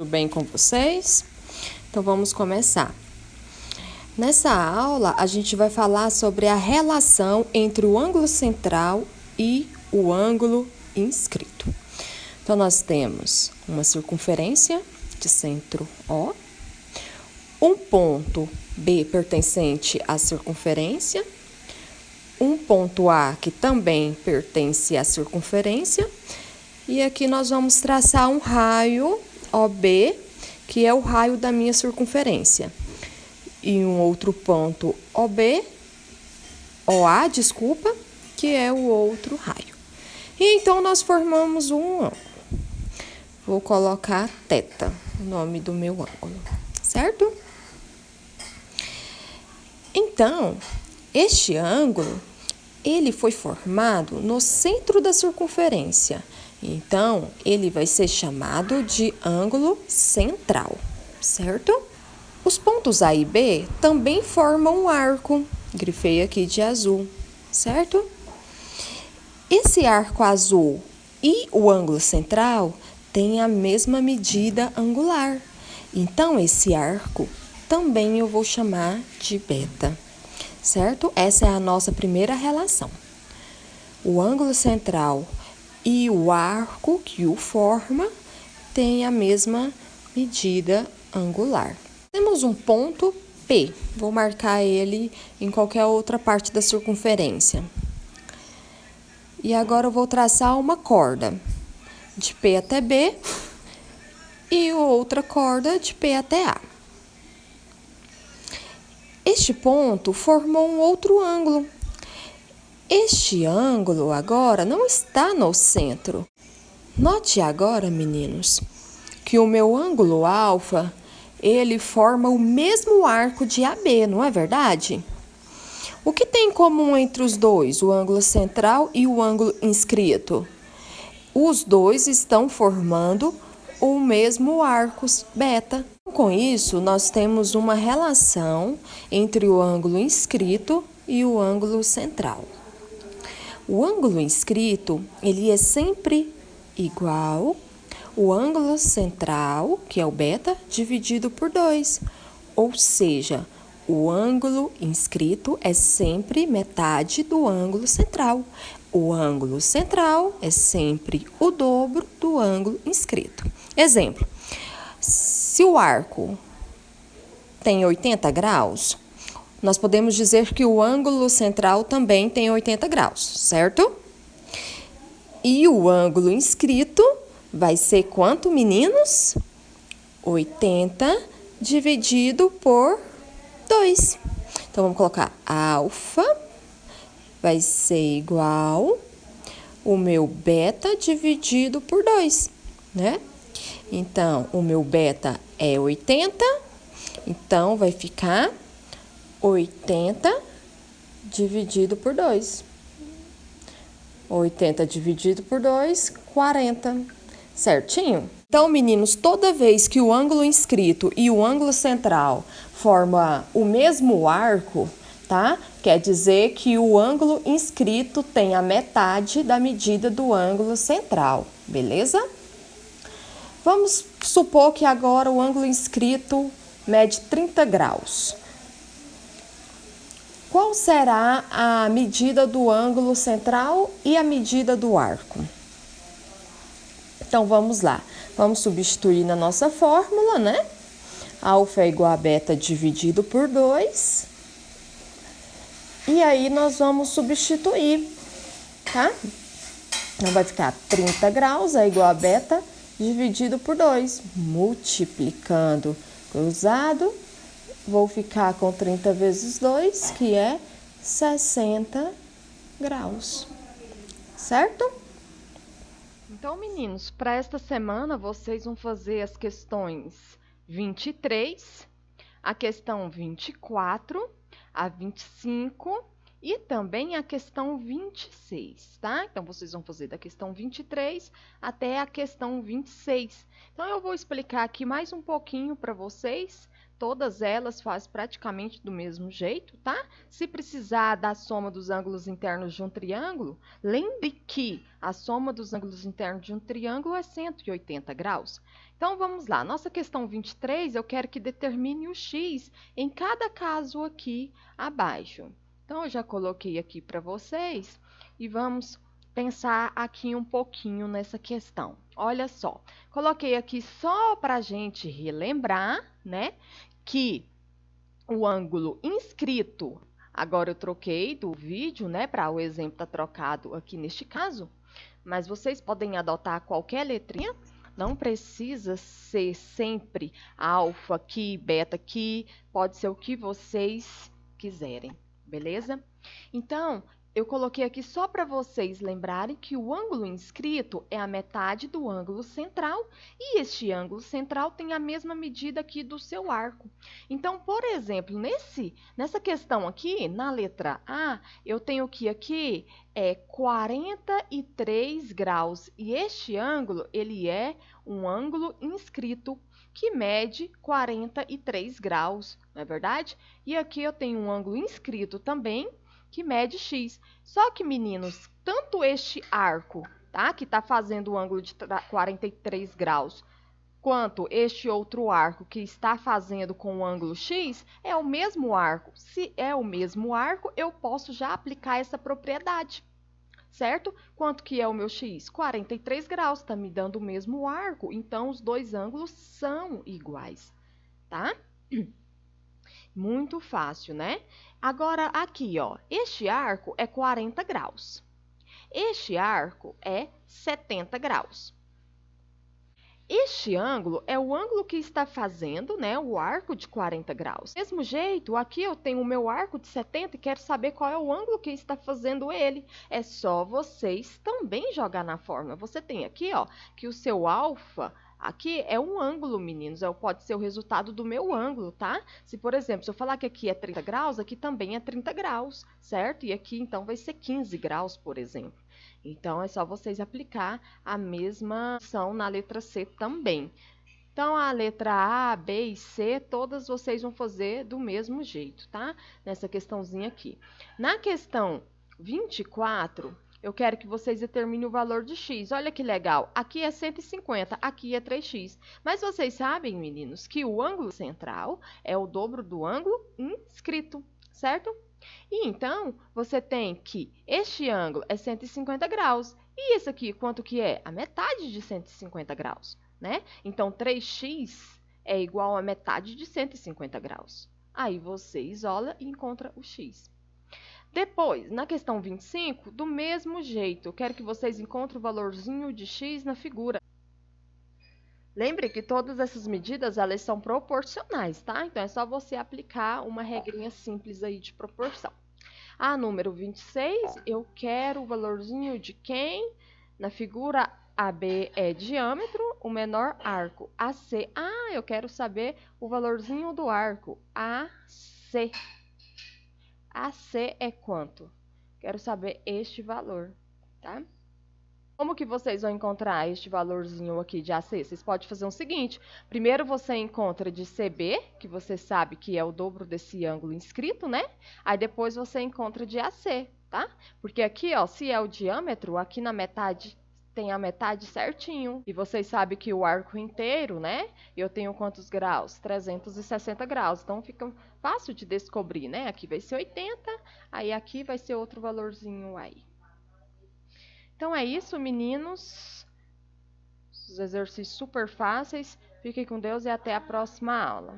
Tudo bem com vocês? Então vamos começar. Nessa aula a gente vai falar sobre a relação entre o ângulo central e o ângulo inscrito. Então nós temos uma circunferência de centro O, um ponto B pertencente à circunferência, um ponto A que também pertence à circunferência, e aqui nós vamos traçar um raio OB, que é o raio da minha circunferência, e um outro ponto OA, que é o outro raio. E então nós formamos um ângulo. Vou colocar θ, o nome do meu ângulo, certo? Então, este ângulo, ele foi formado no centro da circunferência. Então, ele vai ser chamado de ângulo central, certo? Os pontos A e B também formam um arco, grifei aqui de azul, certo? Esse arco azul e o ângulo central têm a mesma medida angular. Então, esse arco também eu vou chamar de beta, certo? Essa é a nossa primeira relação. O ângulo central e o arco que o forma têm a mesma medida angular. Temos um ponto P, vou marcar ele em qualquer outra parte da circunferência. E agora eu vou traçar uma corda de P até B e outra corda de P até A. Este ponto formou um outro ângulo. Este ângulo agora não está no centro. Note agora, meninos, que o meu ângulo alfa, ele forma o mesmo arco de AB, não é verdade? O que tem em comum entre os dois, o ângulo central e o ângulo inscrito? Os dois estão formando o mesmo arco beta. Com isso, nós temos uma relação entre o ângulo inscrito e o ângulo central. O ângulo inscrito, ele é sempre igual o ângulo central, que é o beta, dividido por 2. Ou seja, o ângulo inscrito é sempre metade do ângulo central. O ângulo central é sempre o dobro do ângulo inscrito. Exemplo, se o arco tem 80 graus, nós podemos dizer que o ângulo central também tem 80 graus, certo? E o ângulo inscrito vai ser quanto, meninos? 80 dividido por 2. Então, vamos colocar alfa vai ser igual o meu beta dividido por 2, né? Então, o meu beta é 80, então vai ficar 80 dividido por 2. 80 dividido por 2, 40. Certinho? Então, meninos, toda vez que o ângulo inscrito e o ângulo central formam o mesmo arco, tá? Quer dizer que o ângulo inscrito tem a metade da medida do ângulo central, beleza? Vamos supor que agora o ângulo inscrito mede 30 graus. Qual será a medida do ângulo central e a medida do arco? Então, vamos lá. Vamos substituir na nossa fórmula, né? Alfa é igual a beta dividido por 2. E aí, nós vamos substituir, tá? Então, vai ficar 30 graus é igual a beta dividido por 2. Multiplicando cruzado, vou ficar com 30 vezes 2, que é 60 graus, certo? Então, meninos, para esta semana, vocês vão fazer as questões 23, a questão 24, a 25 e também a questão 26, tá? Então, vocês vão fazer da questão 23 até a questão 26. Então, eu vou explicar aqui mais um pouquinho para vocês, todas elas fazem praticamente do mesmo jeito, tá? Se precisar da soma dos ângulos internos de um triângulo, lembre que a soma dos ângulos internos de um triângulo é 180 graus. Então, vamos lá. Nossa questão 23, eu quero que determine o x em cada caso aqui abaixo. Então, eu já coloquei aqui para vocês e vamos pensar aqui um pouquinho nessa questão. Olha só, coloquei aqui só para a gente relembrar, né, que o ângulo inscrito, agora eu troquei do vídeo, né, para o exemplo tá trocado aqui neste caso, mas vocês podem adotar qualquer letrinha, não precisa ser sempre alfa aqui, beta aqui, pode ser o que vocês quiserem, beleza? Então, eu coloquei aqui só para vocês lembrarem que o ângulo inscrito é a metade do ângulo central e este ângulo central tem a mesma medida aqui do seu arco. Então, por exemplo, nessa questão aqui, na letra A, eu tenho que aqui 43 graus e este ângulo, ele é um ângulo inscrito que mede 43 graus, não é verdade? E aqui eu tenho um ângulo inscrito também, que mede x. Só que, meninos, tanto este arco, tá, que está fazendo o ângulo de 43 graus, quanto este outro arco que está fazendo com o ângulo x, é o mesmo arco. Se é o mesmo arco, eu posso já aplicar essa propriedade, certo? Quanto que é o meu x? 43 graus, está me dando o mesmo arco, então os dois ângulos são iguais, tá? Muito fácil, né? Agora, aqui, ó, este arco é 40 graus. Este arco é 70 graus. Este ângulo é o ângulo que está fazendo, né, o arco de 40 graus. Do mesmo jeito, aqui eu tenho o meu arco de 70 e quero saber qual é o ângulo que está fazendo ele. É só vocês também jogar na fórmula. Você tem aqui, ó, que o seu alfa aqui é um ângulo, meninos, pode ser o resultado do meu ângulo, tá? Se, por exemplo, se eu falar que aqui é 30 graus, aqui também é 30 graus, certo? E aqui, então, vai ser 15 graus, por exemplo. Então, é só vocês aplicar a mesma ação na letra C também. Então, a letra A, B e C, todas vocês vão fazer do mesmo jeito, tá? Nessa questãozinha aqui. Na questão 24... eu quero que vocês determinem o valor de x. Olha que legal. Aqui é 150, aqui é 3x. Mas vocês sabem, meninos, que o ângulo central é o dobro do ângulo inscrito, certo? E então, você tem que este ângulo é 150 graus. E esse aqui, quanto que é? A metade de 150 graus, né? Então, 3x é igual a metade de 150 graus. Aí você isola e encontra o x. Depois, na questão 25, do mesmo jeito, eu quero que vocês encontrem o valorzinho de x na figura. Lembre que todas essas medidas, elas são proporcionais, tá? Então, é só você aplicar uma regrinha simples aí de proporção. A número 26, eu quero o valorzinho de quem? Na figura AB é diâmetro, o menor arco AC. Ah, eu quero saber o valorzinho do arco AC. AC é quanto? Quero saber este valor, tá? Como que vocês vão encontrar este valorzinho aqui de AC? Vocês podem fazer o seguinte, primeiro você encontra de CB, que você sabe que é o dobro desse ângulo inscrito, né? Aí depois você encontra de AC, tá? Porque aqui, ó, se é o diâmetro, aqui na metade tem a metade certinho. E vocês sabem que o arco inteiro, né? Eu tenho quantos graus? 360 graus. Então, fica fácil de descobrir, né? Aqui vai ser 80, aí aqui vai ser outro valorzinho aí. Então, é isso, meninos. Os exercícios super fáceis. Fiquem com Deus e até a próxima aula.